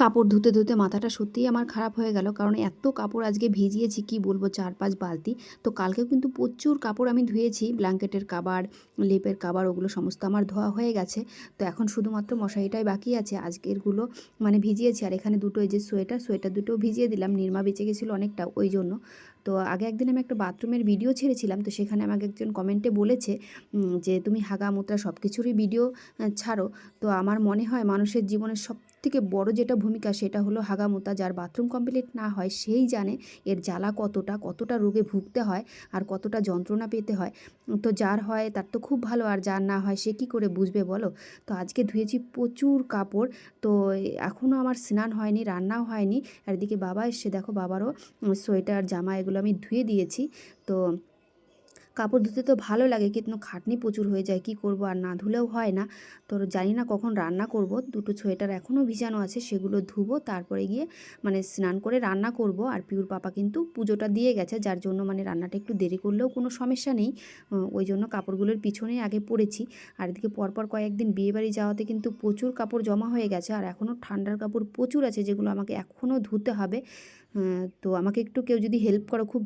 কাপড় ধুতে ধুতে মাথাটা সত্যিই আমার খারাপ হয়ে গেল, কারণ এত কাপড় আজকে ভিজিয়েছি কি বলবো, 4-5 বালতি। তো কালকেও কিন্তু প্রচুর কাপড় আমি ধুয়েছি, ব্ল্যাঙ্কেটের কাভার, লেপের কাভার, ওগুলো সমস্ত আমার ধোয়া হয়ে গেছে। তো এখন শুধুমাত্র মশারিটাই বাকি আছে, আজকেরগুলো মানে ভিজিয়েছি। আর এখানে দুটো এই যে সোয়েটার দুটোও ভিজিয়ে দিলাম, নিরমা বেঁচে গেছিলো অনেকটা ওই জন্য। তো আগে একদিন আমি একটা বাথরুমের ভিডিও ছেড়েছিলাম, তো সেখানে আমাকে একজন কমেন্টে বলেছে যে তুমি হাগা মোত্রা সব কিছুরই ভিডিও ছাড়ো। তো আমার মনে হয় মানুষের জীবনের সবথেকে বড় যেটা ভূমিকা সেটা হলো হাগামোতা। যার বাথরুম কমপ্লিট না হয় সেই জানে এর জ্বালা কতটা রোগে ভুগতে হয় আর কতটা যন্ত্রণা পেতে হয়। তো যার হয় তার তো খুব ভালো, আর যার না হয় সে কী করে বুঝবে বলো। তো আজকে ধুয়েছি প্রচুর কাপড়। তো এখনও আমার স্নান হয়নি, রান্নাও হয়নি। আর এদিকে বাবা এসছে, দেখো বাবারও সোয়েটার জামা এগুলো আমি ধুয়ে দিয়েছি। তো কাপড় ধুতে তো ভালো লাগে, কিন্তু খাটনি প্রচুর হয়ে যায়, কি করব, আর না ধুলেও হয় না। তো জানি না কখন রান্না করব, দুটো সোয়েটার এখনও ভিজানো আছে, সেগুলো ধুবো, তারপরে গিয়ে মানে স্নান করে রান্না করব। আর পিউর পাপা কিন্তু পুজোটা দিয়ে গেছে, যার জন্য মানে রান্নাটা একটু দেরি করলেও কোনো সমস্যা নেই। ওই জন্য কাপড়গুলোর পিছনেই আগে পড়েছি। আর এদিকে পরপর কয়েকদিন বিয়েবাড়ি যাওয়াতে কিন্তু প্রচুর কাপড় জমা হয়ে গেছে, আর এখনও ঠান্ডার কাপড় প্রচুর আছে যেগুলো আমাকে এখনও ধুতে হবে। তো আমাকে একটু কেউ যদি হেল্প করো খুব